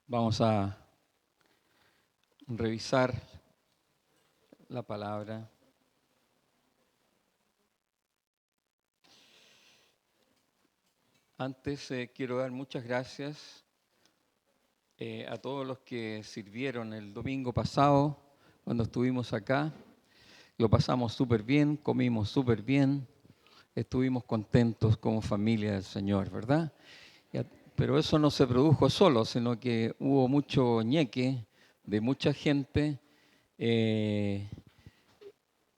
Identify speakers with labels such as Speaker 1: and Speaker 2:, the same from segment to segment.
Speaker 1: Vamos a revisar la palabra. Antes quiero dar muchas gracias a todos los que sirvieron el domingo pasado cuando estuvimos acá. Lo pasamos súper bien, comimos súper bien, estuvimos contentos como familia del Señor, ¿verdad? Pero eso no se produjo solo, sino que hubo mucho ñeque de mucha gente.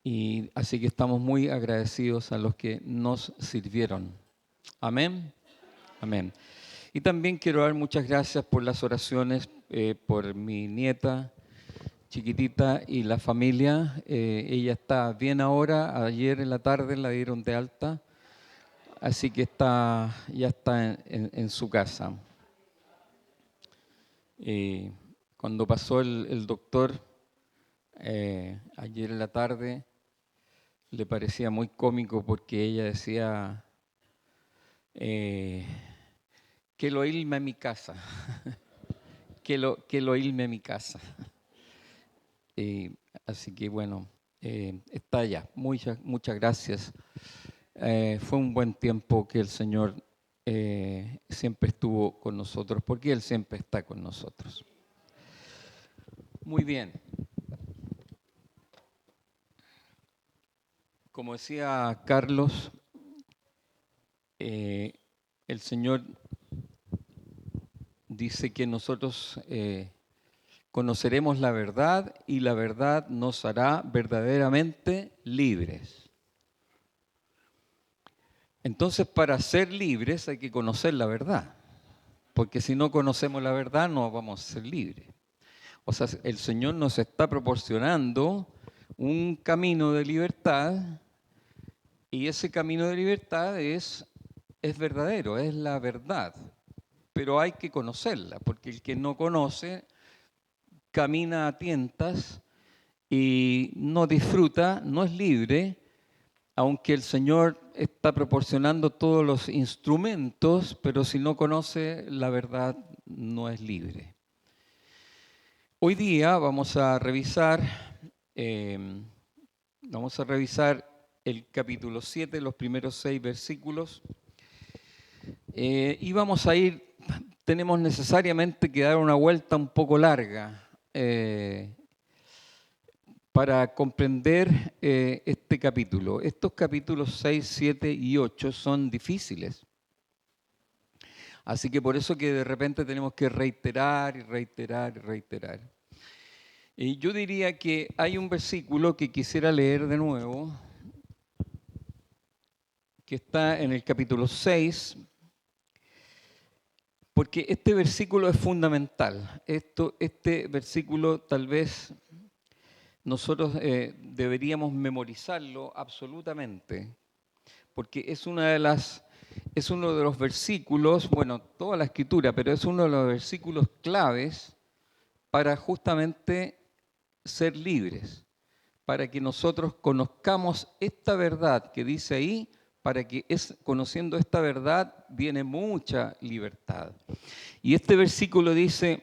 Speaker 1: Y así que estamos muy agradecidos a los que nos sirvieron. Amén. Amén. Y también quiero dar muchas gracias por las oraciones por mi nieta chiquitita y la familia. Ella está bien ahora. Ayer en la tarde la dieron de alta. Así que ya está en su casa. Cuando pasó el doctor ayer en la tarde, le parecía muy cómico porque ella decía, quiero irme a mi casa, quiero irme a mi casa. Así que bueno, está allá. Muchas gracias. Fue un buen tiempo que el Señor siempre estuvo con nosotros, porque Él siempre está con nosotros. Muy bien. Como decía Carlos, el Señor dice que nosotros conoceremos la verdad y la verdad nos hará verdaderamente libres. Entonces, para ser libres hay que conocer la verdad, porque si no conocemos la verdad no vamos a ser libres. O sea, el Señor nos está proporcionando un camino de libertad y ese camino de libertad es verdadero, es la verdad, pero hay que conocerla, porque el que no conoce camina a tientas y no disfruta, no es libre, aunque el Señor está proporcionando todos los instrumentos, pero si no conoce la verdad, no es libre. Hoy día vamos a revisar el capítulo 7, los primeros 6 versículos, y tenemos necesariamente que dar una vuelta un poco larga para comprender este capítulo. Estos capítulos 6, 7 y 8 son difíciles. Así que por eso que de repente tenemos que reiterar y reiterar y reiterar. Y yo diría que hay un versículo que quisiera leer de nuevo, que está en el capítulo 6, porque este versículo es fundamental. Este versículo tal vez nosotros deberíamos memorizarlo absolutamente, porque es uno de los versículos, bueno, toda la escritura, pero es uno de los versículos claves para justamente ser libres, para que nosotros conozcamos esta verdad que dice ahí, para que conociendo esta verdad viene mucha libertad. Y este versículo dice,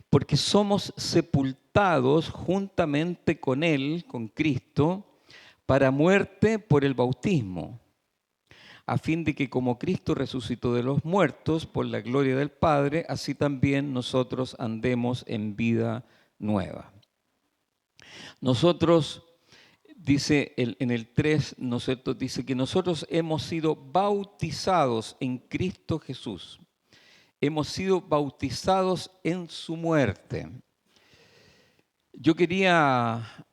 Speaker 1: porque somos sepultados juntamente con Él, con Cristo, para muerte por el bautismo, a fin de que como Cristo resucitó de los muertos por la gloria del Padre, así también nosotros andemos en vida nueva. Nosotros, dice en el 3, ¿no es cierto? Dice que nosotros hemos sido bautizados en Cristo Jesús. Hemos sido bautizados en su muerte. Yo quería,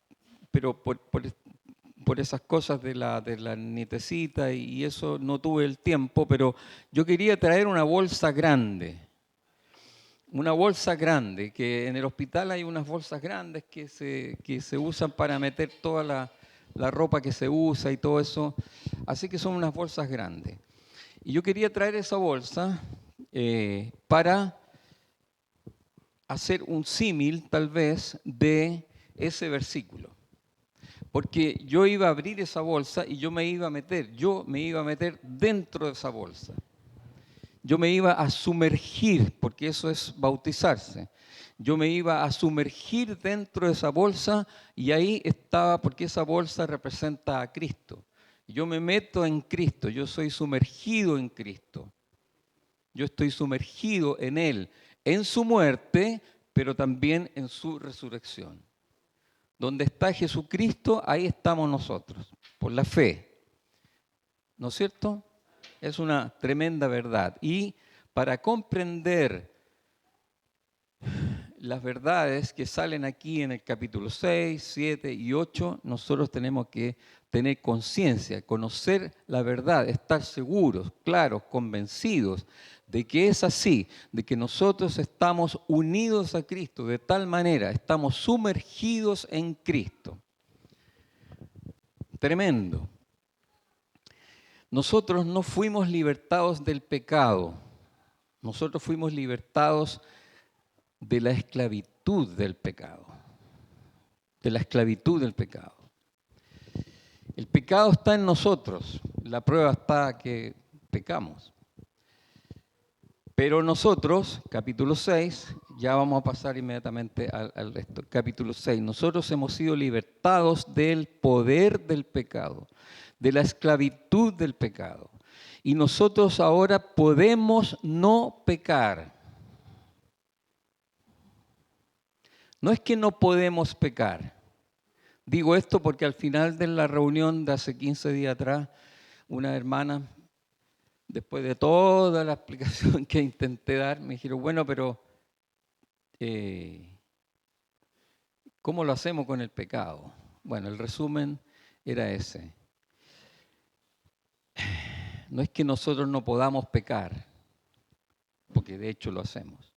Speaker 1: pero por esas cosas de la nietecita y eso no tuve el tiempo, pero yo quería traer una bolsa grande. Una bolsa grande, que en el hospital hay unas bolsas grandes que se usan para meter toda la ropa que se usa y todo eso. Así que son unas bolsas grandes. Y yo quería traer esa bolsa para hacer un símil, tal vez, de ese versículo. Porque yo iba a abrir esa bolsa y yo me iba a meter dentro de esa bolsa. yo me iba a sumergir, porque eso es bautizarse. Yo me iba a sumergir dentro de esa bolsa y ahí estaba, porque esa bolsa representa a Cristo. Yo me meto en Cristo, yo soy sumergido en Cristo. Yo estoy sumergido en Él, en su muerte, pero también en su resurrección. Donde está Jesucristo, ahí estamos nosotros, por la fe. ¿No es cierto? Es una tremenda verdad. Y para comprender las verdades que salen aquí en el capítulo 6, 7 y 8, nosotros tenemos que tener conciencia, conocer la verdad, estar seguros, claros, convencidos de que es así, de que nosotros estamos unidos a Cristo, de tal manera, estamos sumergidos en Cristo. Tremendo. Nosotros no fuimos libertados del pecado, nosotros fuimos libertados de la esclavitud del pecado, de la esclavitud del pecado. El pecado está en nosotros, la prueba está que pecamos. Pero nosotros, capítulo 6, ya vamos a pasar inmediatamente al resto. Capítulo 6, nosotros hemos sido libertados del poder del pecado, de la esclavitud del pecado. Y nosotros ahora podemos no pecar. No es que no podemos pecar. Digo esto porque al final de la reunión de hace 15 días atrás, una hermana, después de toda la explicación que intenté dar, me dijeron, bueno, pero ¿cómo lo hacemos con el pecado? Bueno, el resumen era ese. No es que nosotros no podamos pecar, porque de hecho lo hacemos.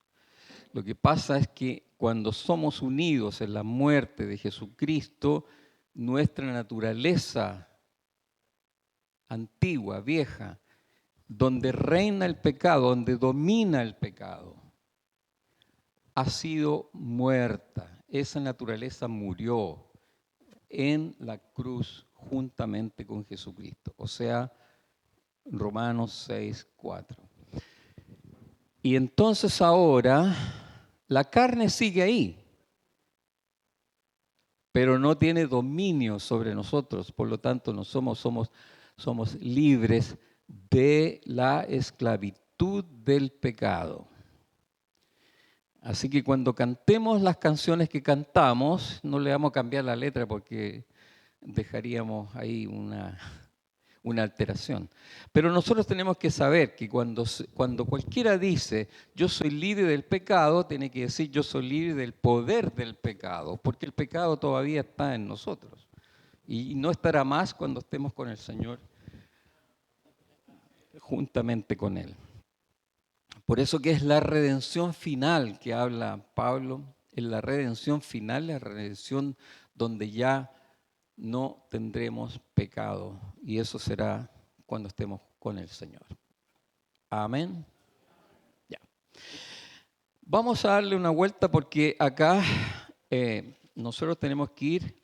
Speaker 1: Lo que pasa es que cuando somos unidos en la muerte de Jesucristo, nuestra naturaleza antigua, vieja, donde reina el pecado, donde domina el pecado, ha sido muerta. Esa naturaleza murió en la cruz juntamente con Jesucristo. O sea, Romanos 6, 4. Y entonces ahora la carne sigue ahí, pero no tiene dominio sobre nosotros. Por lo tanto, no somos libres de la esclavitud del pecado. Así que cuando cantemos las canciones que cantamos, no le vamos a cambiar la letra porque dejaríamos ahí una alteración. Pero nosotros tenemos que saber que cuando cualquiera dice yo soy libre del pecado, tiene que decir yo soy libre del poder del pecado, porque el pecado todavía está en nosotros. Y no estará más cuando estemos con el Señor juntamente con Él. Por eso que es la redención final que habla Pablo, es la redención final, la redención donde ya no tendremos pecado. Y eso será cuando estemos con el Señor. Amén. Ya. Vamos a darle una vuelta porque acá nosotros tenemos que ir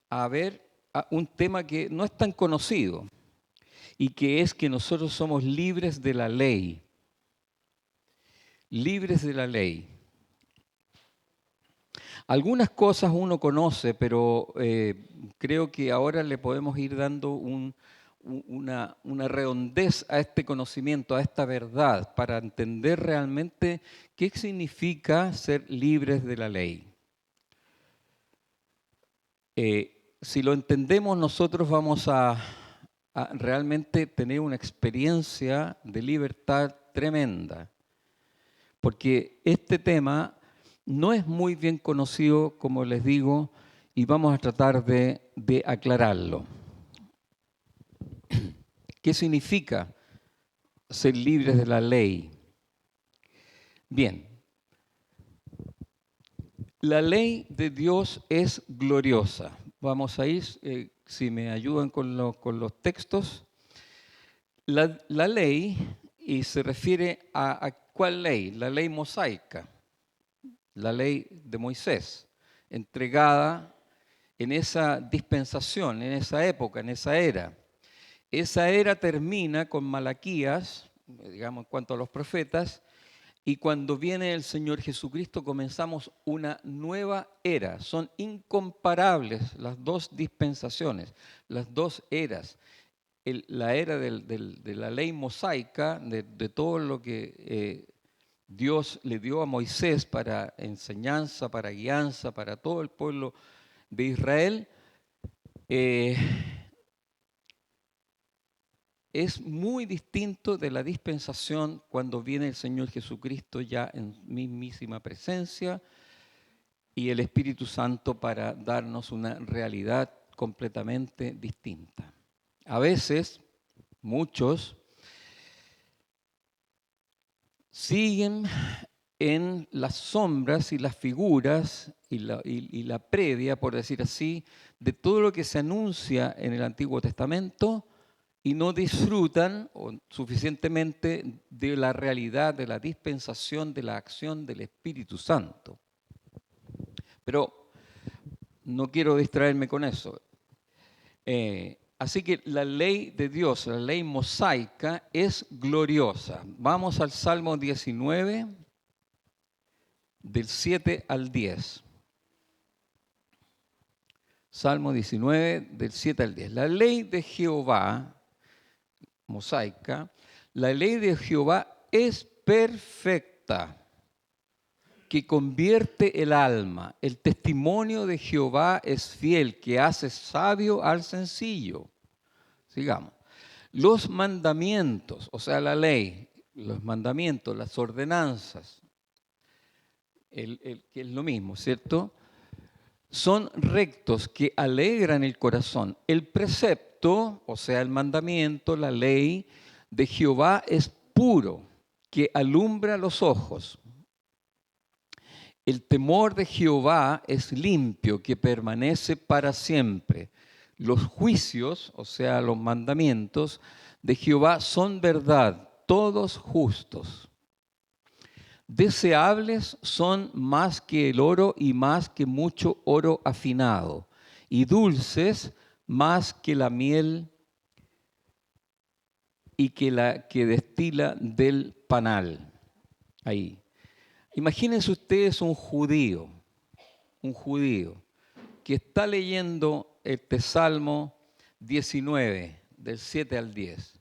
Speaker 1: a ver a un tema que no es tan conocido y que es que nosotros somos libres de la ley. Libres de la ley. Algunas cosas uno conoce, pero creo que ahora le podemos ir dando una redondez a este conocimiento, a esta verdad, para entender realmente qué significa ser libres de la ley. Si lo entendemos, nosotros vamos a realmente tener una experiencia de libertad tremenda. Porque este tema no es muy bien conocido, como les digo, y vamos a tratar de aclararlo. ¿Qué significa ser libres de la ley? Bien, la ley de Dios es gloriosa. Vamos a ir, si me ayudan con los textos. La ley, y se refiere a ¿cuál ley? La ley mosaica, la ley de Moisés, entregada en esa dispensación, en esa época, en esa era. Esa era termina con Malaquías, digamos, en cuanto a los profetas, y cuando viene el Señor Jesucristo comenzamos una nueva era. Son incomparables las dos dispensaciones, las dos eras. La era de la ley mosaica, de todo lo que Dios le dio a Moisés para enseñanza, para guianza, para todo el pueblo de Israel, eh, es muy distinto de la dispensación cuando viene el Señor Jesucristo ya en mismísima presencia y el Espíritu Santo para darnos una realidad completamente distinta. A veces, muchos siguen en las sombras y las figuras y la previa, por decir así, de todo lo que se anuncia en el Antiguo Testamento y no disfrutan suficientemente de la realidad, de la dispensación, de la acción del Espíritu Santo. Pero no quiero distraerme con eso. Así que la ley de Dios, la ley mosaica, es gloriosa. Vamos al Salmo 19, del 7 al 10. Salmo 19, del 7 al 10. La ley de Jehová, mosaica, la ley de Jehová es perfecta, que convierte el alma. El testimonio de Jehová es fiel, que hace sabio al sencillo. Sigamos. Los mandamientos, o sea, la ley, los mandamientos, las ordenanzas, que es lo mismo, ¿cierto? Son rectos que alegran el corazón. El precepto, o sea, el mandamiento, la ley de Jehová es puro, que alumbra los ojos. El temor de Jehová es limpio, que permanece para siempre. Los juicios, o sea, los mandamientos de Jehová son verdad, todos justos. Deseables son más que el oro y más que mucho oro afinado, y dulces más que la miel y que la que destila del panal. Ahí. Imagínense ustedes un judío que está leyendo este Salmo 19, del 7 al 10.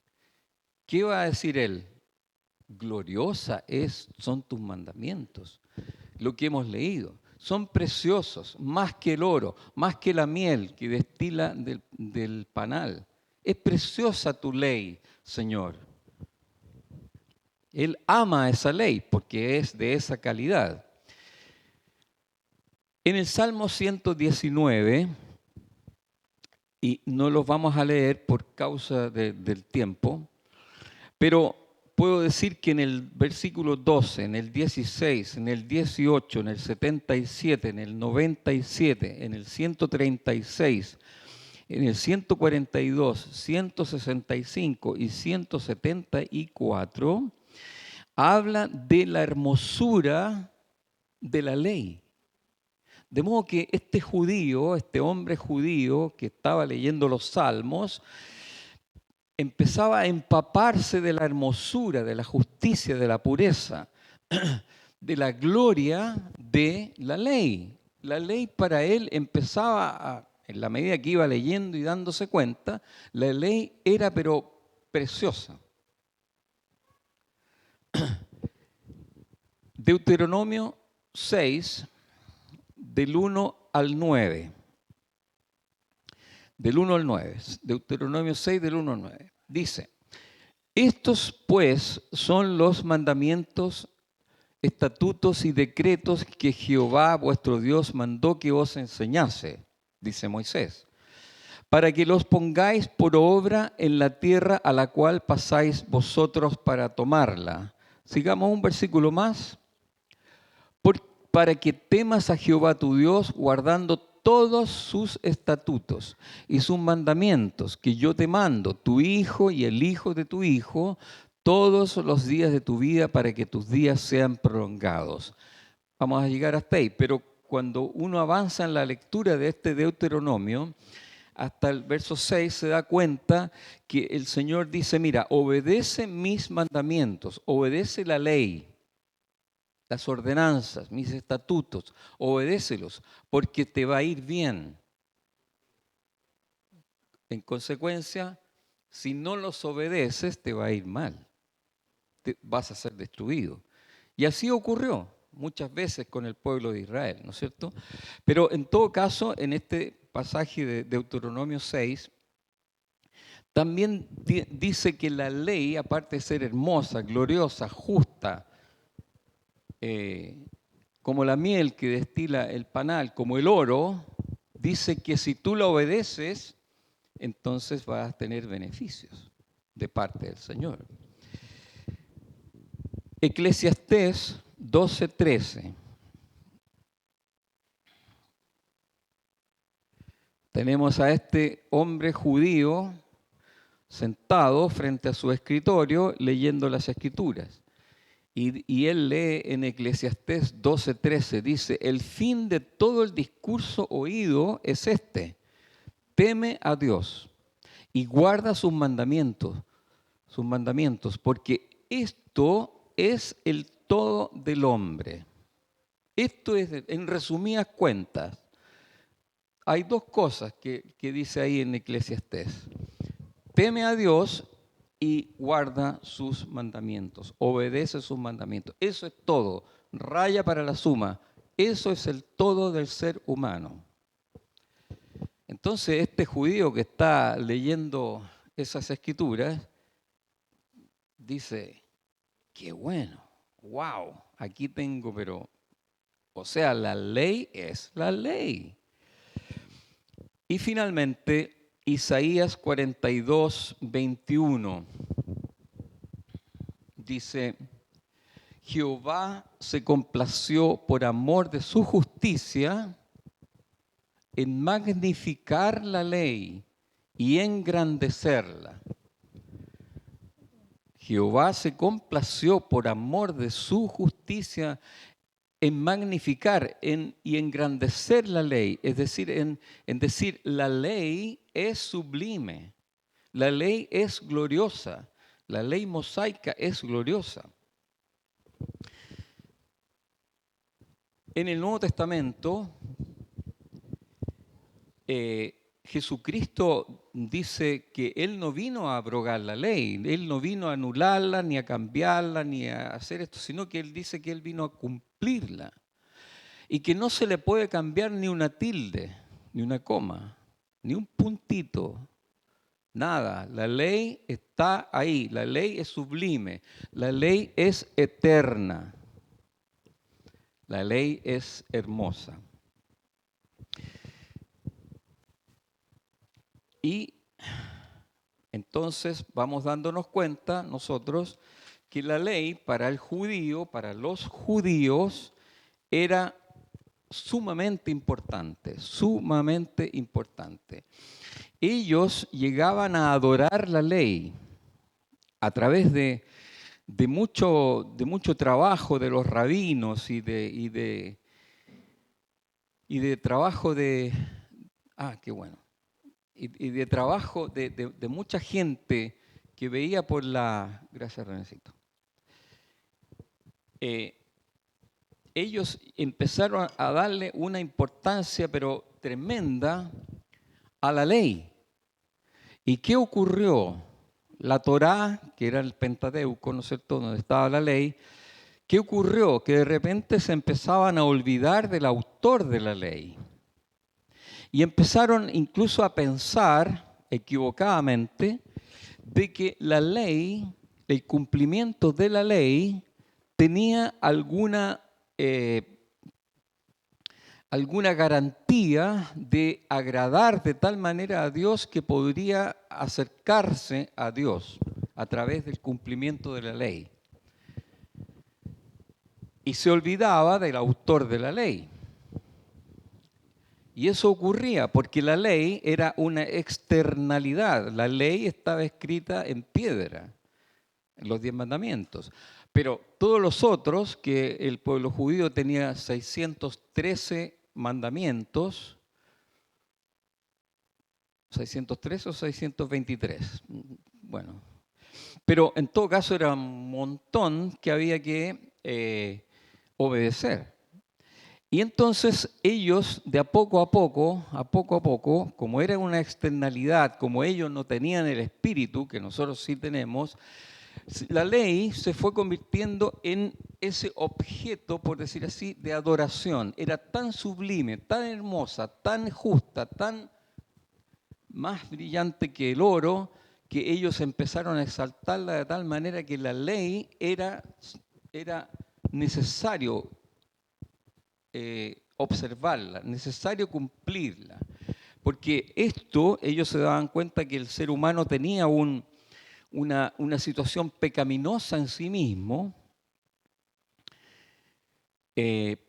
Speaker 1: ¿Qué va a decir él? Gloriosa son tus mandamientos, lo que hemos leído. Son preciosos, más que el oro, más que la miel que destila del panal. Es preciosa tu ley, Señor. Él ama esa ley porque es de esa calidad. En el Salmo 119, y no los vamos a leer por causa del tiempo, pero puedo decir que en el versículo 12, en el 16, en el 18, en el 77, en el 97, en el 136, en el 142, 165 y 174, habla de la hermosura de la ley. De modo que este judío, este hombre judío que estaba leyendo los salmos, empezaba a empaparse de la hermosura, de la justicia, de la pureza, de la gloria de la ley. La ley para él empezaba, en la medida que iba leyendo y dándose cuenta, la ley era pero preciosa. Deuteronomio 6, del 1 al 9. Del 1 al 9. Deuteronomio 6, del 1 al 9. Dice, estos pues son los mandamientos, estatutos y decretos que Jehová vuestro Dios mandó que os enseñase, dice Moisés, para que los pongáis por obra en la tierra a la cual pasáis vosotros para tomarla. Sigamos un versículo más. Para que temas a Jehová tu Dios, guardando todos sus estatutos y sus mandamientos que yo te mando, tu hijo y el hijo de tu hijo, todos los días de tu vida, para que tus días sean prolongados. Vamos a llegar hasta ahí, pero cuando uno avanza en la lectura de este Deuteronomio, hasta el verso 6 se da cuenta que el Señor dice, mira, obedece mis mandamientos, obedece la ley, las ordenanzas, mis estatutos, obedécelos, porque te va a ir bien. En consecuencia, si no los obedeces, te va a ir mal. Vas a ser destruido. Y así ocurrió muchas veces con el pueblo de Israel, ¿no es cierto? Pero en todo caso, en este pasaje de Deuteronomio 6, también dice que la ley, aparte de ser hermosa, gloriosa, justa, como la miel que destila el panal, como el oro, dice que si tú la obedeces, entonces vas a tener beneficios de parte del Señor. Eclesiastés 12:13. Tenemos a este hombre judío sentado frente a su escritorio leyendo las escrituras. Y él lee en Eclesiastés 12:13, dice, el fin de todo el discurso oído es este, teme a Dios y guarda sus mandamientos, porque esto es el todo del hombre. Esto es, en resumidas cuentas, hay dos cosas que dice ahí en Eclesiastés. Teme a Dios y guarda sus mandamientos, obedece sus mandamientos. Eso es todo, raya para la suma. Eso es el todo del ser humano. Entonces, este judío que está leyendo esas escrituras dice, qué bueno, wow, aquí tengo, pero, o sea, la ley es la ley. Y finalmente, Isaías 42:21 dice, Jehová se complació por amor de su justicia en magnificar la ley y engrandecerla. Jehová se complació por amor de su justicia en magnificar y engrandecer la ley, es decir, en decir la ley es sublime, la ley es gloriosa, la ley mosaica es gloriosa. En el Nuevo Testamento, Jesucristo dice que Él no vino a abrogar la ley, Él no vino a anularla, ni a cambiarla, ni a hacer esto, sino que Él dice que Él vino a cumplirla. Y que no se le puede cambiar ni una tilde, ni una coma, ni un puntito, nada. La ley está ahí, la ley es sublime, la ley es eterna, la ley es hermosa. Y entonces vamos dándonos cuenta nosotros que la ley para el judío, para los judíos, era sumamente importante, sumamente importante. Ellos llegaban a adorar la ley a través de mucho trabajo de los rabinos y de trabajo de, qué bueno, y de trabajo de mucha gente que veía por la, gracias Renecito, ellos empezaron a darle una importancia pero tremenda a la ley. ¿Y qué ocurrió? La Torá, que era el Pentateuco, ¿no es cierto?, donde estaba la ley, ¿qué ocurrió? Que de repente se empezaban a olvidar del autor de la ley. Y empezaron incluso a pensar, equivocadamente, de que la ley, el cumplimiento de la ley, tenía alguna garantía de agradar de tal manera a Dios que podría acercarse a Dios a través del cumplimiento de la ley. Y se olvidaba del autor de la ley. Y eso ocurría porque la ley era una externalidad. La ley estaba escrita en piedra, en los 10 mandamientos. Pero todos los otros, que el pueblo judío tenía 613 mandamientos, ¿603 o 623? Bueno, pero en todo caso era un montón que había que obedecer. Y entonces ellos, de a poco a poco, como era una externalidad, como ellos no tenían el espíritu, que nosotros sí tenemos, la ley se fue convirtiendo en ese objeto, por decir así, de adoración. Era tan sublime, tan hermosa, tan justa, tan más brillante que el oro, que ellos empezaron a exaltarla de tal manera que la ley era necesario observarla, necesario cumplirla. Porque esto, ellos se daban cuenta que el ser humano tenía una situación pecaminosa en sí mismo,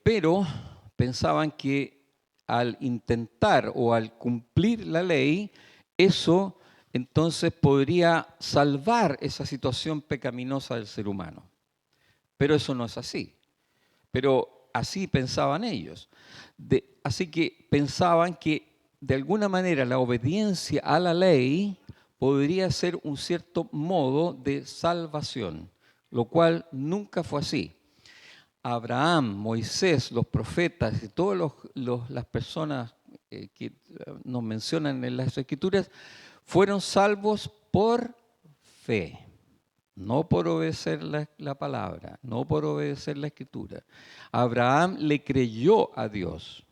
Speaker 1: pero pensaban que al intentar o al cumplir la ley, eso entonces podría salvar esa situación pecaminosa del ser humano. Pero eso no es así. Pero así pensaban ellos. Así que pensaban que de alguna manera la obediencia a la ley podría ser un cierto modo de salvación, lo cual nunca fue así. Abraham, Moisés, los profetas y todas las personas que nos mencionan en las Escrituras fueron salvos por fe, no por obedecer la palabra, no por obedecer la Escritura. Abraham le creyó a Dios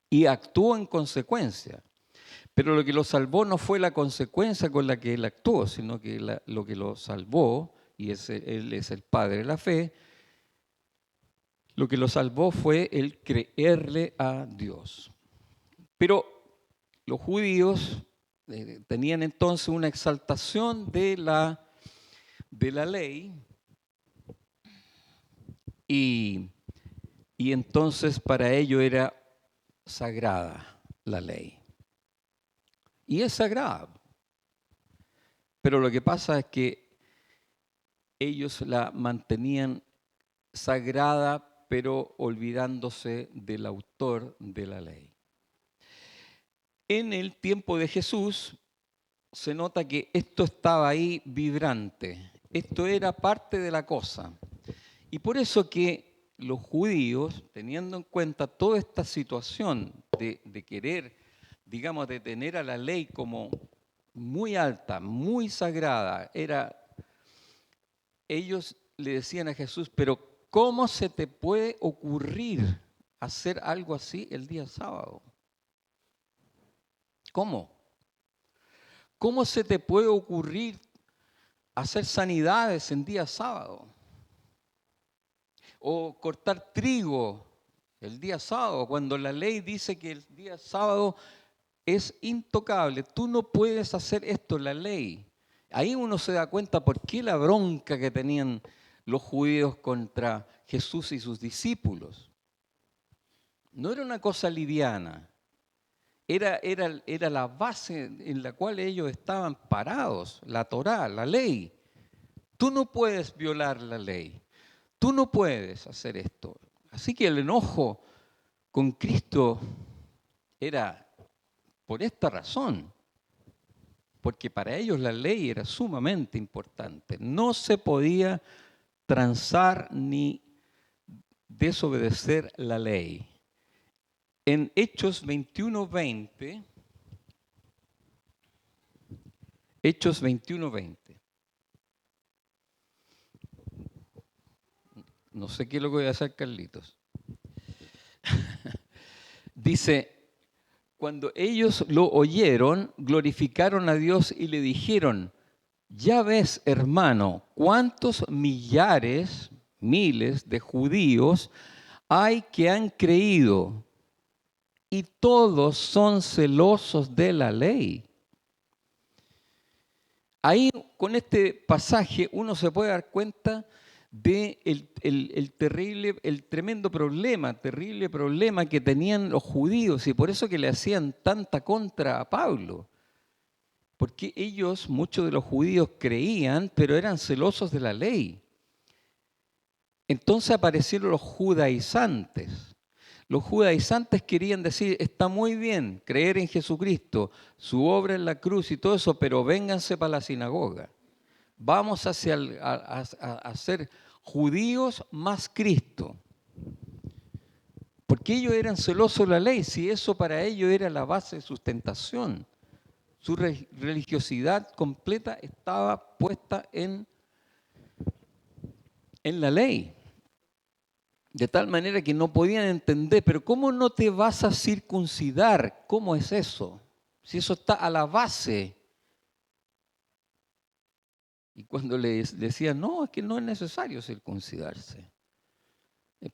Speaker 1: y actuó en consecuencia. Pero lo que lo salvó no fue la consecuencia con la que él actuó, sino que lo que lo salvó, y él es el padre de la fe, lo que lo salvó fue el creerle a Dios. Pero los judíos tenían entonces una exaltación de la ley y entonces para ellos era sagrada la ley. Y es sagrada. Pero lo que pasa es que ellos la mantenían sagrada, pero olvidándose del autor de la ley. En el tiempo de Jesús se nota que esto estaba ahí vibrante. Esto era parte de la cosa. Y por eso que los judíos, teniendo en cuenta toda esta situación de querer, digamos, de tener a la ley como muy alta, muy sagrada, ellos le decían a Jesús, pero ¿cómo se te puede ocurrir hacer algo así el día sábado? ¿Cómo? ¿Cómo se te puede ocurrir hacer sanidades en día sábado? O cortar trigo el día sábado, cuando la ley dice que el día sábado es intocable. Tú no puedes hacer esto, la ley. Ahí uno se da cuenta por qué la bronca que tenían los judíos contra Jesús y sus discípulos. No era una cosa liviana. Era la base en la cual ellos estaban parados, la Torá, la ley. Tú no puedes violar la ley. Tú no puedes hacer esto. Así que el enojo con Cristo era por esta razón. Porque para ellos la ley era sumamente importante. No se podía transar ni desobedecer la ley. En Hechos 21:20, Hechos 21:20. No sé qué es lo que voy a hacer, Carlitos. Dice, cuando ellos lo oyeron, glorificaron a Dios y le dijeron, ya ves, hermano, cuántos miles de judíos hay que han creído y todos son celosos de la ley. Ahí, con este pasaje, uno se puede dar cuenta de el tremendo problema, terrible problema que tenían los judíos y por eso que le hacían tanta contra a Pablo. Porque ellos, muchos de los judíos creían, pero eran celosos de la ley. Entonces aparecieron los judaizantes. Los judaizantes querían decir, está muy bien creer en Jesucristo, su obra en la cruz y todo eso, pero vénganse para la sinagoga. Vamos a ser judíos más Cristo. Porque ellos eran celosos de la ley, si eso para ellos era la base de sustentación. Su religiosidad completa estaba puesta en la ley. De tal manera que no podían entender, pero ¿cómo no te vas a circuncidar? ¿Cómo es eso? Si eso está a la base. Y cuando les decían, no, es que no es necesario circuncidarse.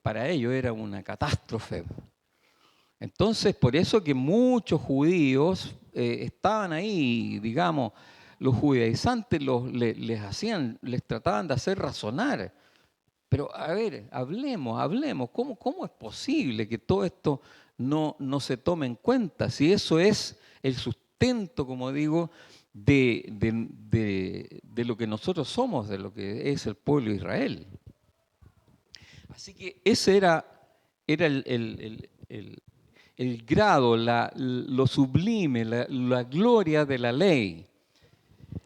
Speaker 1: Para ellos era una catástrofe. Entonces, por eso que muchos judíos estaban ahí, digamos, los judaizantes les trataban de hacer razonar. Pero a ver, hablemos. ¿Cómo es posible que todo esto no se tome en cuenta? Si eso es el sustento, como digo, de lo que nosotros somos, de lo que es el pueblo de Israel. Así que ese era el grado, lo sublime, la gloria de la ley.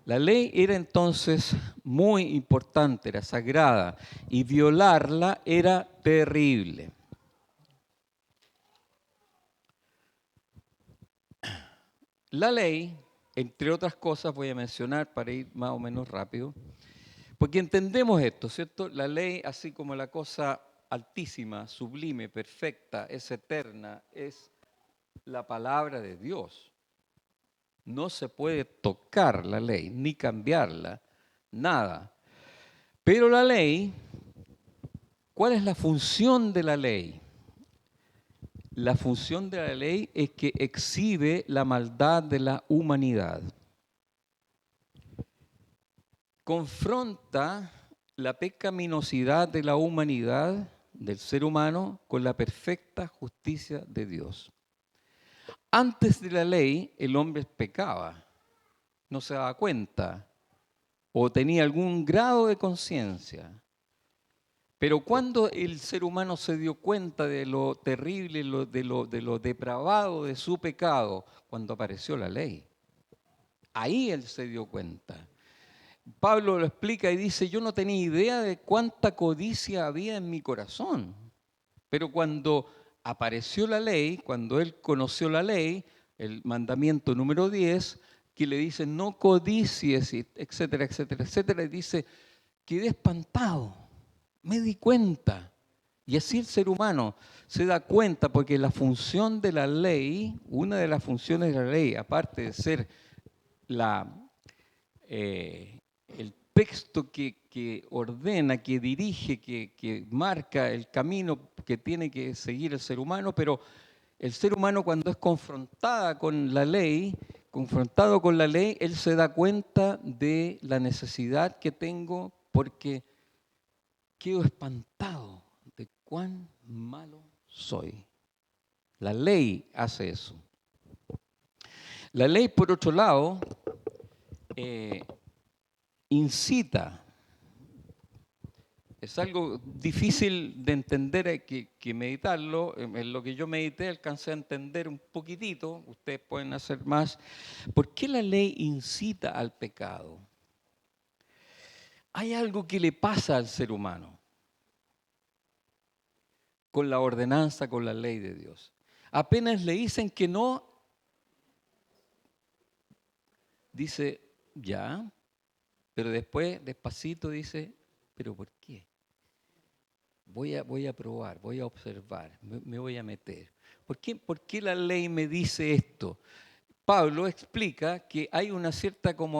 Speaker 1: La ley era entonces muy importante, era sagrada, y violarla era terrible. La ley, entre otras cosas, voy a mencionar para ir más o menos rápido, porque entendemos esto, ¿cierto? La ley, así como la cosa altísima, sublime, perfecta, es eterna, es la palabra de Dios. No se puede tocar la ley, ni cambiarla, nada. Pero la ley, ¿cuál es la función de la ley? La función de la ley es que exhibe la maldad de la humanidad. Confronta la pecaminosidad de la humanidad, del ser humano, con la perfecta justicia de Dios. Antes de la ley, el hombre pecaba, no se daba cuenta o tenía algún grado de conciencia. Pero cuando el ser humano se dio cuenta de lo terrible, de lo depravado de su pecado, cuando apareció la ley, ahí él se dio cuenta. Pablo lo explica y dice, yo no tenía idea de cuánta codicia había en mi corazón, pero cuando apareció la ley, cuando él conoció la ley, el mandamiento número 10, que le dice no codicies, etcétera, etcétera, etcétera, y dice, quedé espantado, me di cuenta. Y así el ser humano se da cuenta, porque la función de la ley, una de las funciones de la ley, aparte de ser el texto que ordena, que dirige, que marca el camino que tiene que seguir el ser humano, pero el ser humano cuando es confrontado con la ley, él se da cuenta de la necesidad que tengo porque quedo espantado de cuán malo soy. La ley hace eso. La ley, por otro lado, incita. Es algo difícil de entender, hay que meditarlo. En lo que yo medité alcancé a entender un poquitito, ustedes pueden hacer más. ¿Por qué la ley incita al pecado? Hay algo que le pasa al ser humano con la ordenanza, con la ley de Dios. Apenas le dicen que no, dice, ya, pero después, despacito, dice, ¿pero por qué? Voy a probar, voy a observar, me voy a meter. ¿Por qué la ley me dice esto? Pablo explica que hay una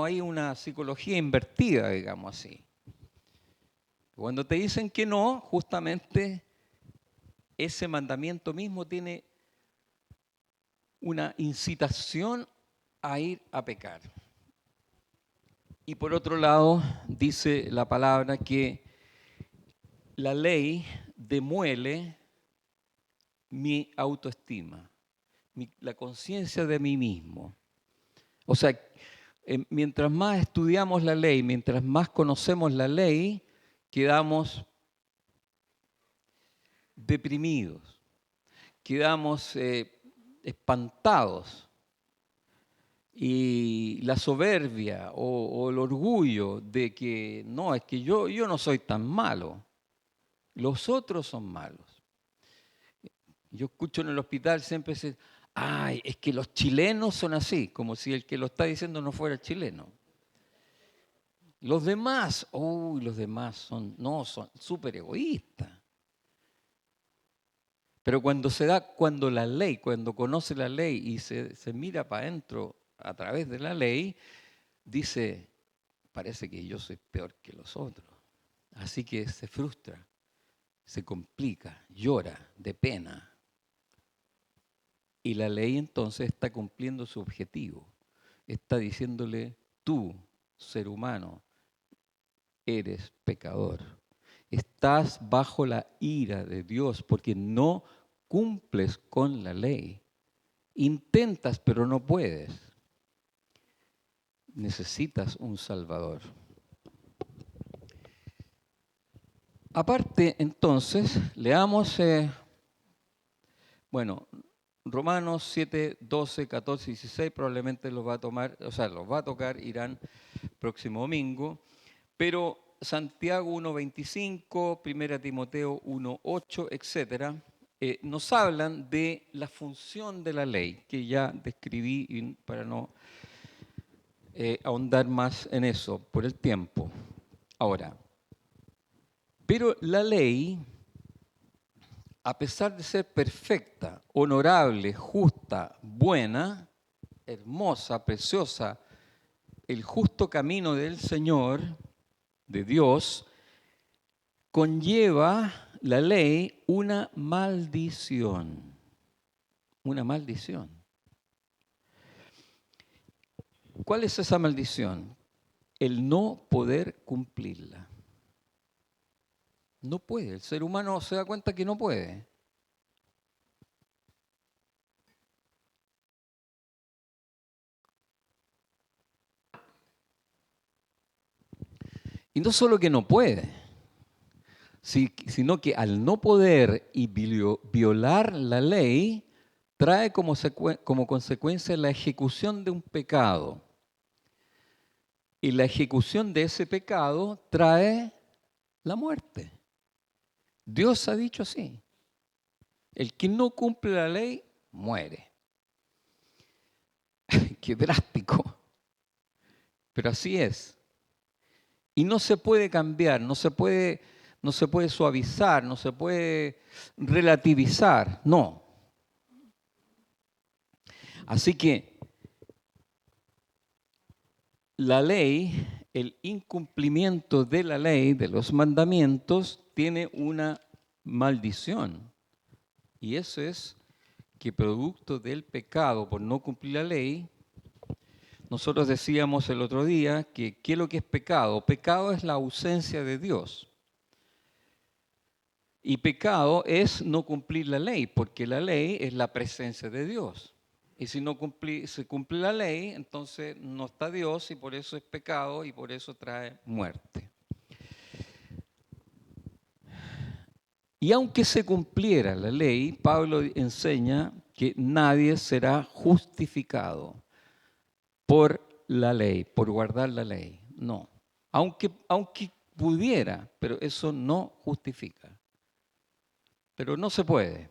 Speaker 1: hay una psicología invertida, digamos así. Cuando te dicen que no, justamente ese mandamiento mismo tiene una incitación a ir a pecar. Y por otro lado, dice la palabra que la ley demuele mi autoestima, la conciencia de mí mismo. O sea, mientras más estudiamos la ley, mientras más conocemos la ley, quedamos deprimidos, quedamos espantados. Y la soberbia o el orgullo de que no, es que yo no soy tan malo, los otros son malos. Yo escucho en el hospital siempre decir, ay, es que los chilenos son así, como si el que lo está diciendo no fuera chileno. Los demás, uy, los demás son súper egoístas. Pero cuando la ley, cuando conoce la ley y se mira para adentro a través de la ley, dice, parece que yo soy peor que los otros. Así que se frustra, se complica, llora de pena. Y la ley entonces está cumpliendo su objetivo. Está diciéndole, tú, ser humano, eres pecador. Estás bajo la ira de Dios porque no cumples con la ley. Intentas, pero no puedes. Necesitas un Salvador. Aparte, entonces, leamos, Romanos 7, 12, 14, 16, probablemente los va a tocar Irán próximo domingo, pero Santiago 1.25, 1 Timoteo 1.8, etcétera, nos hablan de la función de la ley, que ya describí para no ahondar más en eso por el tiempo. Ahora, pero la ley, a pesar de ser perfecta, honorable, justa, buena, hermosa, preciosa, el justo camino del Señor, de Dios, conlleva la ley una maldición. Una maldición. ¿Cuál es esa maldición? El no poder cumplirla. No puede, el ser humano se da cuenta que no puede. Y no solo que no puede, sino que al no poder y violar la ley, trae como consecuencia la ejecución de un pecado. Y la ejecución de ese pecado trae la muerte. Dios ha dicho así. El que no cumple la ley, muere. Qué drástico. Pero así es. Y no se puede cambiar, no se puede suavizar, no se puede relativizar, no. Así que la ley, el incumplimiento de la ley, de los mandamientos, tiene una maldición. Y eso es que producto del pecado por no cumplir la ley, nosotros decíamos el otro día que ¿qué es lo que es pecado? Pecado es la ausencia de Dios. Y pecado es no cumplir la ley, porque la ley es la presencia de Dios. Y si no se cumple la ley, entonces no está Dios y por eso es pecado y por eso trae muerte. Y aunque se cumpliera la ley, Pablo enseña que nadie será justificado por la ley, por guardar la ley. No. Aunque pudiera, pero eso no justifica. Pero no se puede.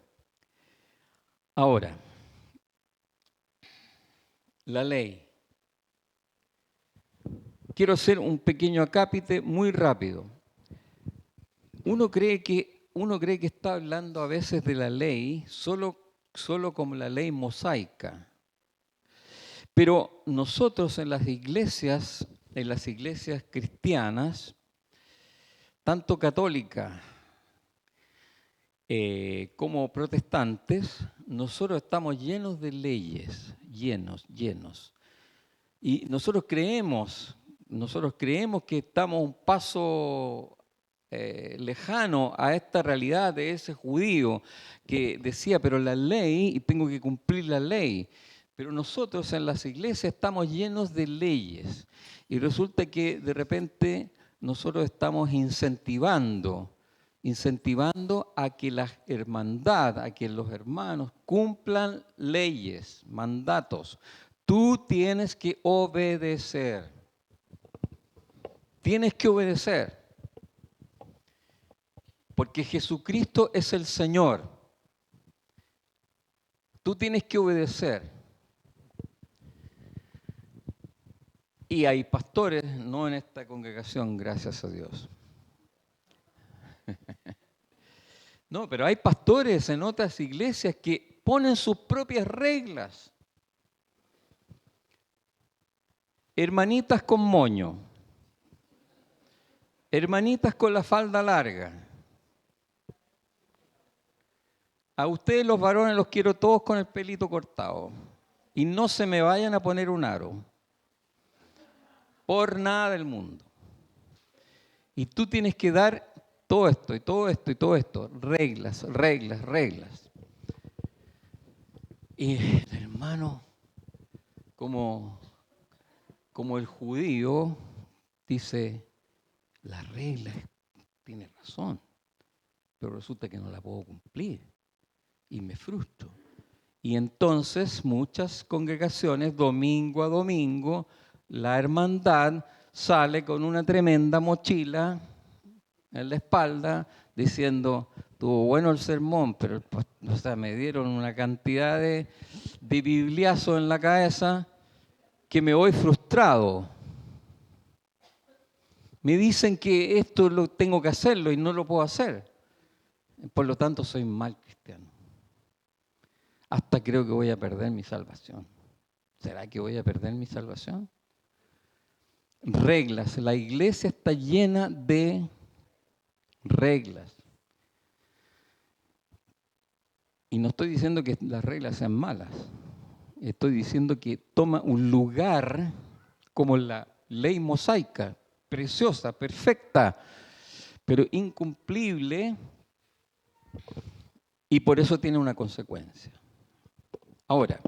Speaker 1: Ahora, la ley. Quiero hacer un pequeño acápite muy rápido. Uno cree que está hablando a veces de la ley solo como la ley mosaica. Pero nosotros en las iglesias cristianas, tanto católicas como protestantes, nosotros estamos llenos de leyes, llenos. Y nosotros creemos que estamos un paso lejano a esta realidad de ese judío que decía, pero la ley, y tengo que cumplir la ley. Pero nosotros en las iglesias estamos llenos de leyes. Y resulta que de repente nosotros estamos incentivando incentivando a que la hermandad, a que los hermanos cumplan leyes, mandatos. Tú tienes que obedecer. Tienes que obedecer. Porque Jesucristo es el Señor. Tú tienes que obedecer. Y hay pastores, no en esta congregación, gracias a Dios. No, pero hay pastores en otras iglesias que ponen sus propias reglas. Hermanitas con moño. Hermanitas con la falda larga. A ustedes los varones los quiero todos con el pelito cortado. Y no se me vayan a poner un aro. Por nada del mundo. Y tú tienes que dar todo esto y todo esto y todo esto. Reglas, reglas, reglas. Y el hermano, como el judío, dice, la regla tiene razón, pero resulta que no la puedo cumplir. Y me frustro. Y entonces muchas congregaciones, domingo a domingo, la hermandad sale con una tremenda mochila en la espalda diciendo, estuvo bueno el sermón, pero me dieron una cantidad de bibliazos en la cabeza que me voy frustrado. Me dicen que esto lo tengo que hacerlo y no lo puedo hacer. Por lo tanto, soy mal cristiano. Hasta creo que voy a perder mi salvación. ¿Será que voy a perder mi salvación? Reglas. La iglesia está llena de reglas. Y no estoy diciendo que las reglas sean malas. Estoy diciendo que toma un lugar como la ley mosaica, preciosa, perfecta, pero incumplible, y por eso tiene una consecuencia. Ahora,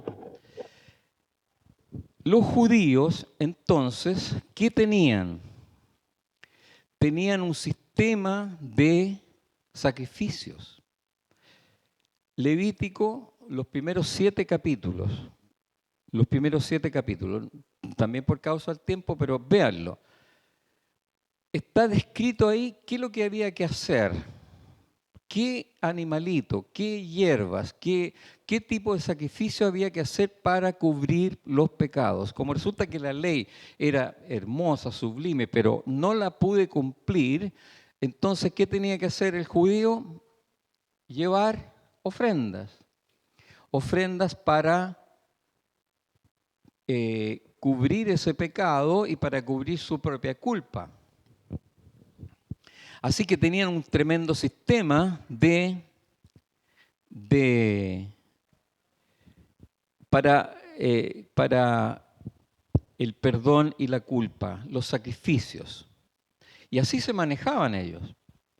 Speaker 1: los judíos, entonces, ¿qué tenían? Tenían un sistema de sacrificios. Levítico, los primeros 7 capítulos, también por causa del tiempo, pero véanlo. Está descrito ahí qué es lo que había que hacer. ¿Qué animalito, qué hierbas, qué tipo de sacrificio había que hacer para cubrir los pecados? Como resulta que la ley era hermosa, sublime, pero no la pude cumplir, entonces, ¿qué tenía que hacer el judío? Llevar ofrendas. Ofrendas para cubrir ese pecado y para cubrir su propia culpa. Así que tenían un tremendo sistema para el perdón y la culpa, los sacrificios. Y así se manejaban ellos.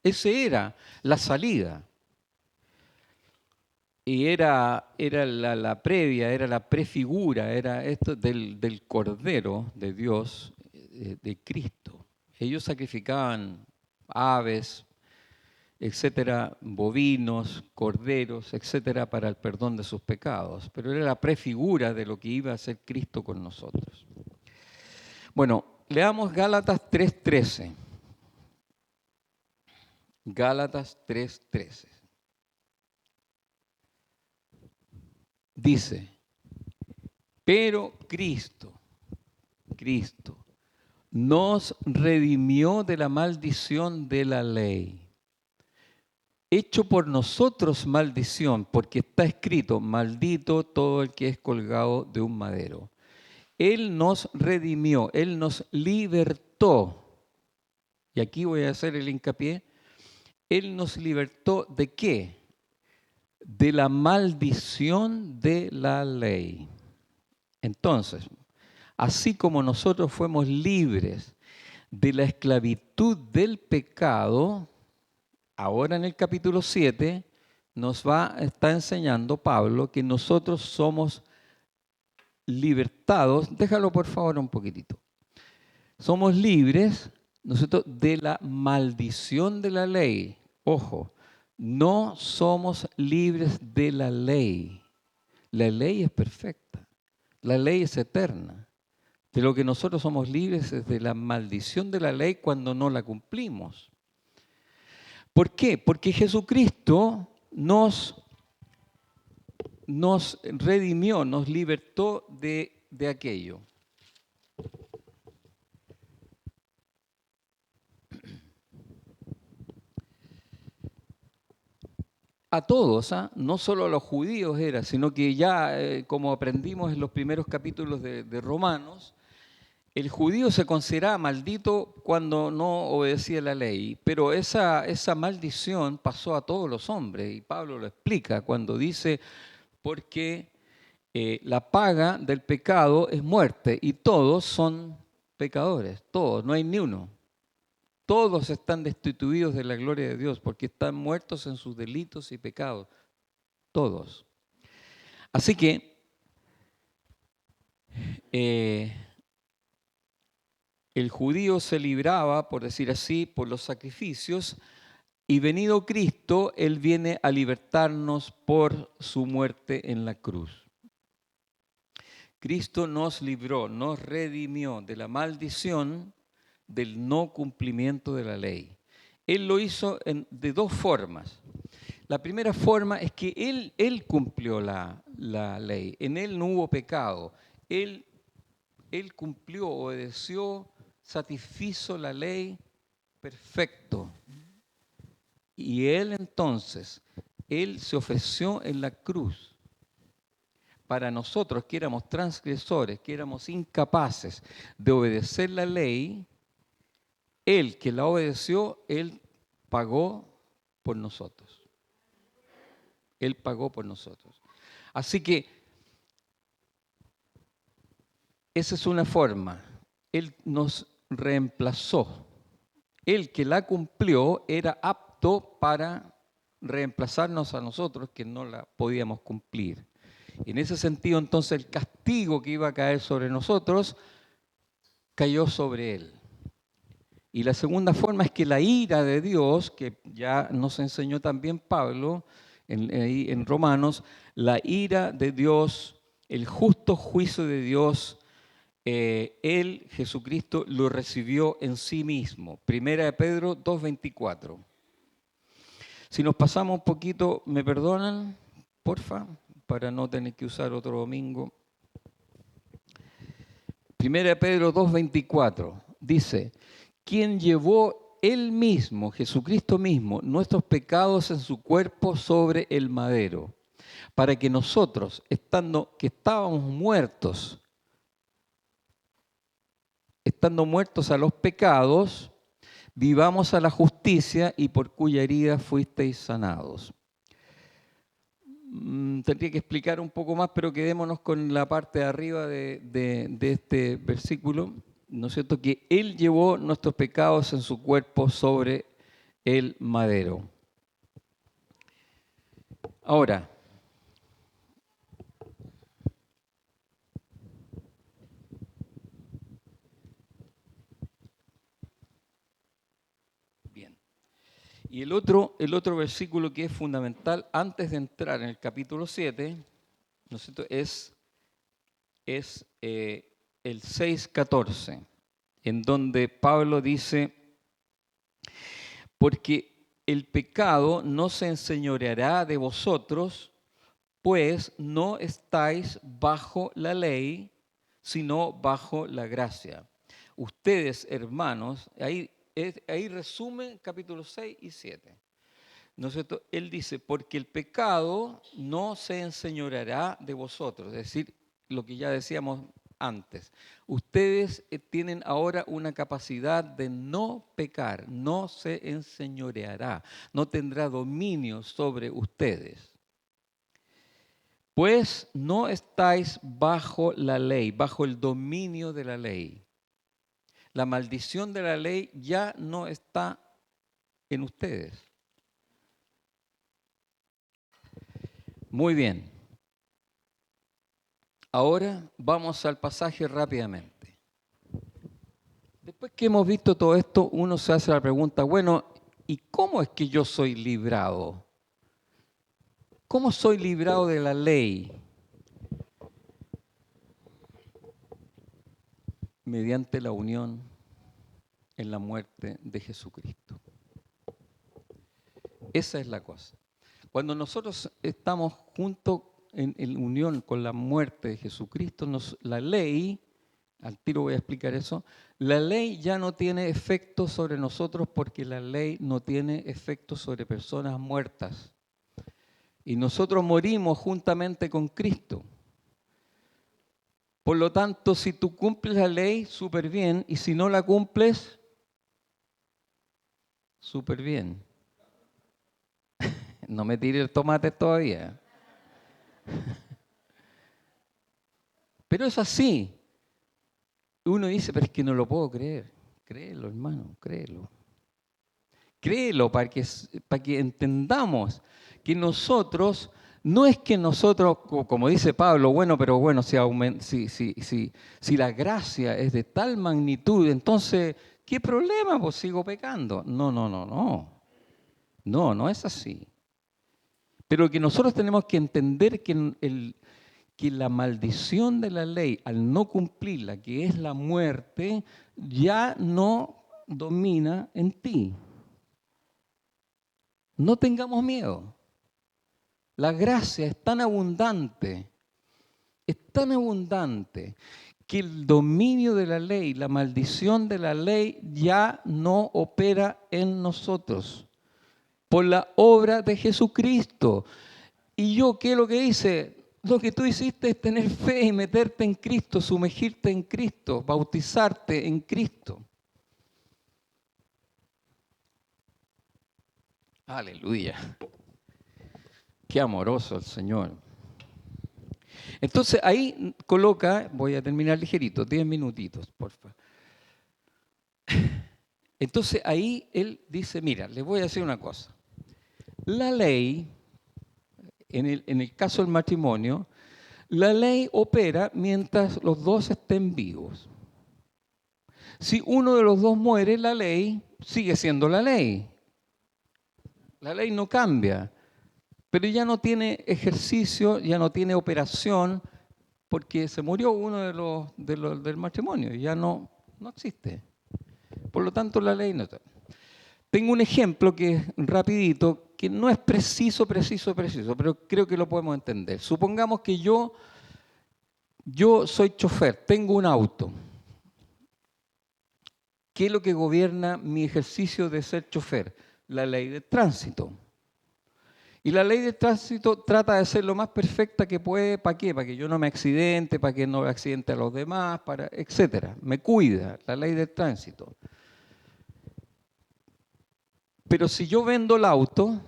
Speaker 1: Esa era la salida. Y era la previa, era la prefigura, era esto del Cordero de Dios, de Cristo. Ellos sacrificaban aves, etcétera, bovinos, corderos, etcétera, para el perdón de sus pecados. Pero era la prefigura de lo que iba a hacer Cristo con nosotros. Bueno, leamos Gálatas 3:13. Gálatas 3:13. Dice, pero Cristo nos redimió de la maldición de la ley, hecho por nosotros maldición, porque está escrito, maldito todo el que es colgado de un madero. Él nos redimió, Él nos libertó. Y aquí voy a hacer el hincapié. Él nos libertó ¿de qué? De la maldición de la ley. Entonces, así como nosotros fuimos libres de la esclavitud del pecado, ahora en el capítulo 7 está enseñando Pablo que nosotros somos libertados. Déjalo por favor un poquitito. Somos libres nosotros de la maldición de la ley. Ojo, no somos libres de la ley. La ley es perfecta, la ley es eterna. De lo que nosotros somos libres es de la maldición de la ley cuando no la cumplimos. ¿Por qué? Porque Jesucristo nos redimió, nos libertó de aquello. A todos, no solo a los judíos era, sino que ya, como aprendimos en los primeros capítulos de Romanos, el judío se consideraba maldito cuando no obedecía la ley, pero esa maldición pasó a todos los hombres, y Pablo lo explica cuando dice, porque la paga del pecado es muerte, y todos son pecadores, todos, no hay ni uno. Todos están destituidos de la gloria de Dios porque están muertos en sus delitos y pecados. Todos. Así que el judío se libraba, por decir así, por los sacrificios, y venido Cristo, Él viene a libertarnos por su muerte en la cruz. Cristo nos libró, nos redimió de la maldición del no cumplimiento de la ley. Él lo hizo de dos formas. La primera forma es que Él cumplió la ley. En Él no hubo pecado. Él cumplió, obedeció, satisfizo la ley perfecto. Y Él entonces, Él se ofreció en la cruz para nosotros que éramos transgresores, que éramos incapaces de obedecer la ley. Él que la obedeció, Él pagó por nosotros. Él pagó por nosotros. Así que esa es una forma. Él nos reemplazó. Él que la cumplió era apto para reemplazarnos a nosotros que no la podíamos cumplir. En ese sentido, entonces, el castigo que iba a caer sobre nosotros cayó sobre Él. Y la segunda forma es que la ira de Dios, que ya nos enseñó también Pablo en Romanos, la ira de Dios, el justo juicio de Dios, Él, Jesucristo, lo recibió en sí mismo. Primera de Pedro 2:24. Si nos pasamos un poquito, ¿me perdonan? Porfa, para no tener que usar otro domingo. Primera de Pedro 2:24 dice, quien llevó Él mismo, Jesucristo mismo, nuestros pecados en su cuerpo sobre el madero, para que nosotros, estando muertos a los pecados, vivamos a la justicia y por cuya herida fuisteis sanados. Tendría que explicar un poco más, pero quedémonos con la parte de arriba de este versículo, ¿no es cierto? Que Él llevó nuestros pecados en su cuerpo sobre el madero. Ahora, bien. Y el otro versículo que es fundamental antes de entrar en el capítulo 7, ¿no es cierto? Es el 6:14, en donde Pablo dice, porque el pecado no se enseñoreará de vosotros, pues no estáis bajo la ley, sino bajo la gracia. Ustedes, hermanos, ahí resume capítulo 6 y 7. ¿No es cierto? Él dice, porque el pecado no se enseñoreará de vosotros, es decir, lo que ya decíamos antes. Ustedes tienen ahora una capacidad de no pecar, no se enseñoreará, no tendrá dominio sobre ustedes. Pues no estáis bajo la ley, bajo el dominio de la ley. La maldición de la ley ya no está en ustedes. Muy bien. Ahora vamos al pasaje rápidamente. Después que hemos visto todo esto, uno se hace la pregunta, bueno, ¿Y cómo es que yo soy librado? ¿Cómo soy librado de la ley? Mediante la unión en la muerte de Jesucristo. Esa es la cosa. Cuando nosotros estamos juntos en unión con la muerte de Jesucristo, la ley, al tiro voy a explicar eso, la ley ya no tiene efecto sobre nosotros porque la ley no tiene efecto sobre personas muertas. Y nosotros morimos juntamente con Cristo. Por lo tanto, si tú cumples la ley, súper bien, y si no la cumples, súper bien. No me tire el tomate todavía. Pero es así. Uno dice, pero es que no lo puedo creer. Créelo, hermano, créelo. Créelo para que entendamos que nosotros, no es que nosotros, como dice Pablo, bueno, pero bueno, si la gracia es de tal magnitud, entonces, ¿qué problema? Pues sigo pecando. No, no, no, no. No, no es así. Pero que nosotros tenemos que entender que la maldición de la ley, al no cumplirla, que es la muerte, ya no domina en ti. No tengamos miedo. La gracia es tan abundante, que el dominio de la ley, la maldición de la ley ya no opera en nosotros por la obra de Jesucristo. ¿Y yo qué es lo que hice? Lo que tú hiciste es tener fe y meterte en Cristo, sumergirte en Cristo, bautizarte en Cristo. Aleluya. Qué amoroso el Señor. Entonces ahí coloca, voy a terminar ligerito, 10 minutitos, por favor. Entonces ahí él dice, mira, les voy a decir una cosa. La ley, en el caso del matrimonio, la ley opera mientras los dos estén vivos. Si uno de los dos muere, la ley sigue siendo la ley. La ley no cambia, pero ya no tiene ejercicio, ya no tiene operación, porque se murió uno del matrimonio, ya no existe. Por lo tanto, la ley no está. Tengo un ejemplo que es rapidito, que no es preciso, pero creo que lo podemos entender. Supongamos que yo soy chofer, tengo un auto. ¿Qué es lo que gobierna mi ejercicio de ser chofer? La ley del tránsito. Y la ley del tránsito trata de ser lo más perfecta que puede. ¿Para qué? Para que yo no me accidente, para que no accidente a los demás, etcétera. Me cuida la ley del tránsito. Pero si yo vendo el auto,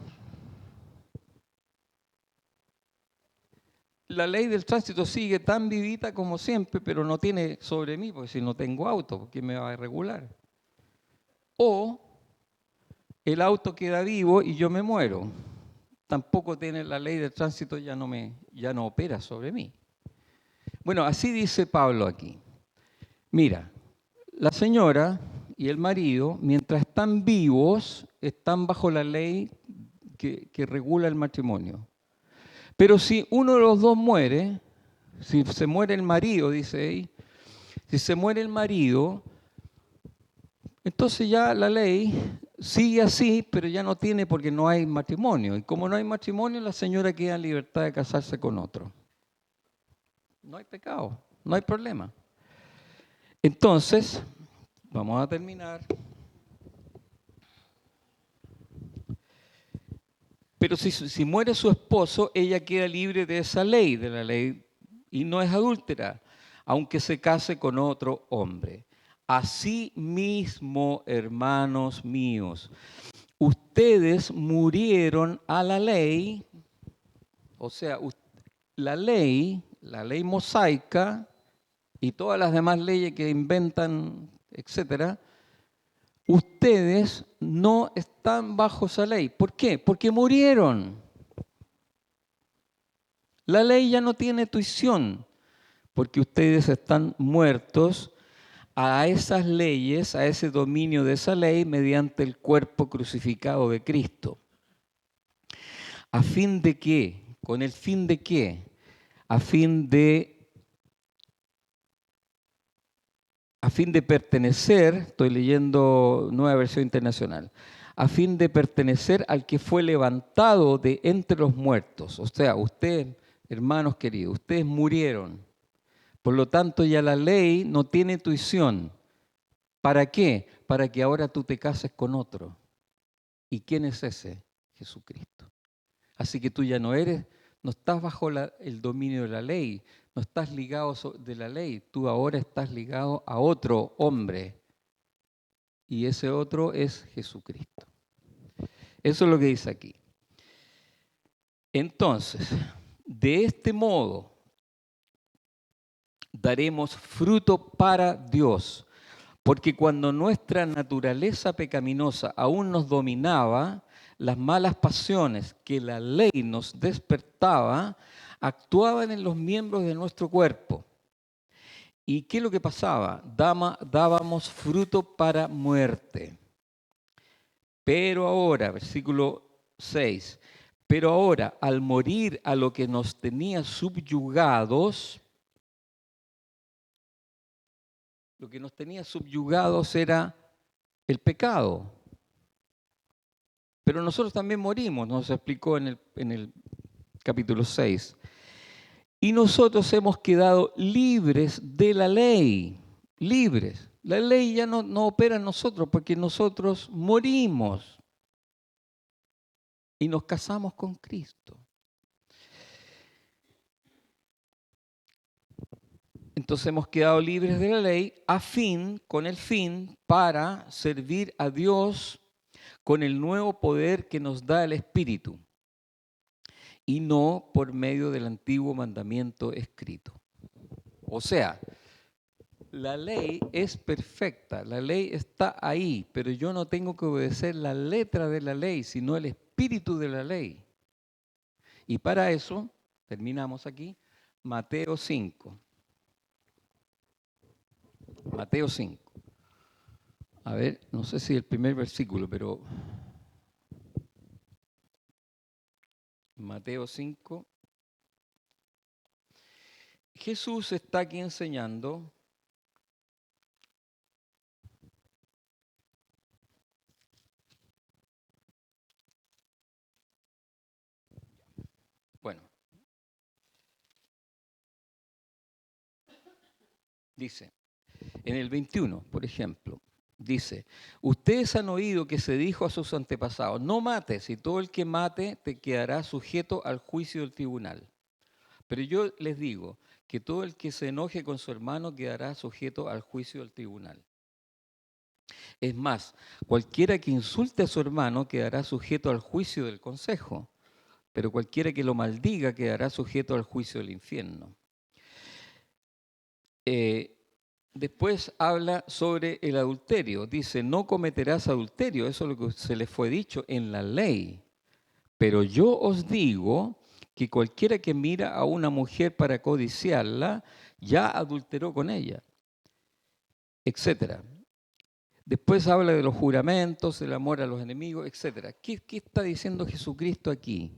Speaker 1: la ley del tránsito sigue tan vivita como siempre, pero no tiene sobre mí, porque si no tengo auto, ¿quién me va a regular? O el auto queda vivo y yo me muero. Tampoco tiene la ley del tránsito, ya no opera sobre mí. Bueno, así dice Pablo aquí. Mira, la señora y el marido, mientras están vivos, están bajo la ley que regula el matrimonio. Pero si uno de los dos muere, si se muere el marido, dice ahí, si se muere el marido, entonces ya la ley sigue así, pero ya no tiene porque no hay matrimonio. Y como no hay matrimonio, la señora queda en libertad de casarse con otro. No hay pecado, no hay problema. Entonces, vamos a terminar. Pero si muere su esposo, ella queda libre de esa ley, de la ley, y no es adúltera, aunque se case con otro hombre. Así mismo, hermanos míos, ustedes murieron a la ley, o sea, la ley mosaica y todas las demás leyes que inventan, etcétera, ustedes no están bajo esa ley. ¿Por qué? Porque murieron. La ley ya no tiene tuición, porque ustedes están muertos a esas leyes, a ese dominio de esa ley mediante el cuerpo crucificado de Cristo. ¿A fin de qué? ¿Con el fin de qué? A fin de pertenecer, estoy leyendo Nueva Versión Internacional, a fin de pertenecer al que fue levantado de entre los muertos. O sea, ustedes, hermanos queridos, ustedes murieron. Por lo tanto, ya la ley no tiene tuición. ¿Para qué? Para que ahora tú te cases con otro. ¿Y quién es ese? Jesucristo. Así que tú ya no estás bajo el dominio de la ley, no estás ligado de la ley, tú ahora estás ligado a otro hombre. Y ese otro es Jesucristo. Eso es lo que dice aquí. Entonces, de este modo, daremos fruto para Dios. Porque cuando nuestra naturaleza pecaminosa aún nos dominaba, las malas pasiones que la ley nos despertaba actuaban en los miembros de nuestro cuerpo. ¿Y qué es lo que pasaba? Dábamos fruto para muerte. Pero ahora, versículo 6, pero ahora al morir a lo que nos tenía subyugados, lo que nos tenía subyugados era el pecado. Pero nosotros también morimos, nos explicó en el capítulo 6. Y nosotros hemos quedado libres de la ley, libres. La ley ya no opera en nosotros porque nosotros morimos y nos casamos con Cristo. Entonces hemos quedado libres de la ley con el fin para servir a Dios con el nuevo poder que nos da el Espíritu y no por medio del antiguo mandamiento escrito. O sea, la ley es perfecta, la ley está ahí, pero yo no tengo que obedecer la letra de la ley, sino el espíritu de la ley. Y para eso, terminamos aquí, Mateo 5. Mateo 5. A ver, no sé si el primer versículo, pero Mateo 5. Jesús está aquí enseñando bueno, dice, en el 21, por ejemplo, dice, ustedes han oído que se dijo a sus antepasados, no mates, y todo el que mate te quedará sujeto al juicio del tribunal. Pero yo les digo que todo el que se enoje con su hermano quedará sujeto al juicio del tribunal. Es más, cualquiera que insulte a su hermano quedará sujeto al juicio del consejo, pero cualquiera que lo maldiga quedará sujeto al juicio del infierno. Después habla sobre el adulterio. Dice, no cometerás adulterio. Eso es lo que se les fue dicho en la ley. Pero yo os digo que cualquiera que mira a una mujer para codiciarla, ya adulteró con ella, etcétera. Después habla de los juramentos, del amor a los enemigos, etcétera. ¿Qué está diciendo Jesucristo aquí?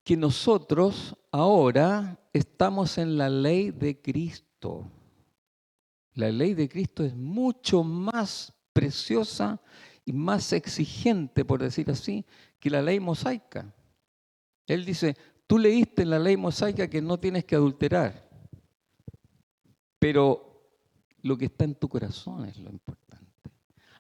Speaker 1: Que nosotros ahora estamos en la ley de Cristo. La ley de Cristo es mucho más preciosa y más exigente, por decir así, que la ley mosaica. Él dice, tú leíste en la ley mosaica que no tienes que adulterar, pero lo que está en tu corazón es lo importante.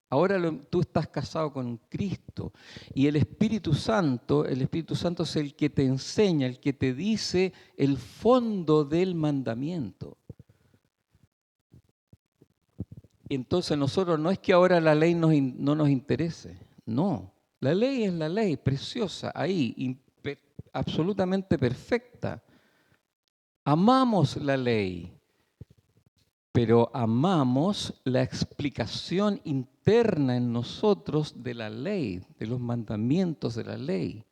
Speaker 1: Ahora tú estás casado con Cristo y el Espíritu Santo es el que te enseña, el que te dice el fondo del mandamiento. Entonces nosotros no es que ahora la ley no nos interese, no. La ley es la ley, preciosa, ahí, absolutamente perfecta. Amamos la ley, pero amamos la explicación interna en nosotros de la ley, de los mandamientos de la ley.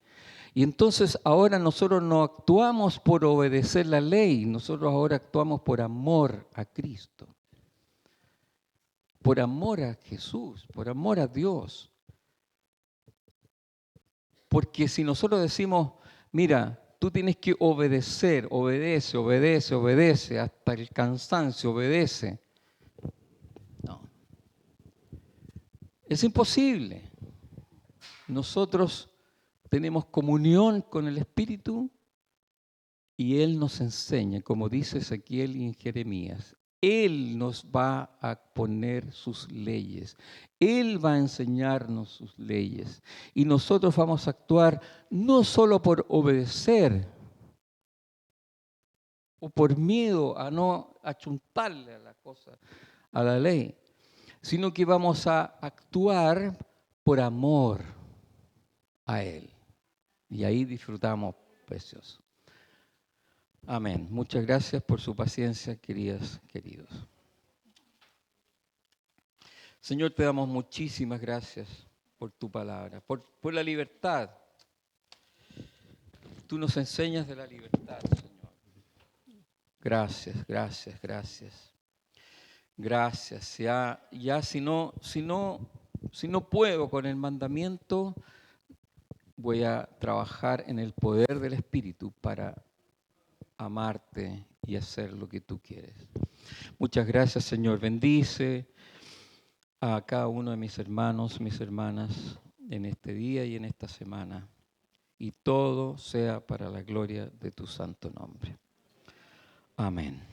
Speaker 1: Y entonces ahora nosotros no actuamos por obedecer la ley, nosotros ahora actuamos por amor a Cristo. por amor a Jesús, por amor a Dios. Porque si nosotros decimos, mira, tú tienes que obedecer, obedece, obedece, obedece, hasta el cansancio, obedece. No. Es imposible. Nosotros tenemos comunión con el Espíritu y Él nos enseña, como dice Ezequiel y en Jeremías. Él nos va a poner sus leyes. Él va a enseñarnos sus leyes. Y nosotros vamos a actuar no solo por obedecer o por miedo a no achuntarle a la cosa, a la ley, sino que vamos a actuar por amor a Él. Y ahí disfrutamos precioso. Amén. Muchas gracias por su paciencia, queridas, queridos. Señor, te damos muchísimas gracias por tu palabra, por la libertad. Tú nos enseñas de la libertad, Señor. Gracias, gracias, gracias. Gracias. Ya si no puedo con el mandamiento, voy a trabajar en el poder del Espíritu para amarte y hacer lo que tú quieres. Muchas gracias, Señor. Bendice a cada uno de mis hermanos, mis hermanas, en este día y en esta semana. Y todo sea para la gloria de tu santo nombre. Amén.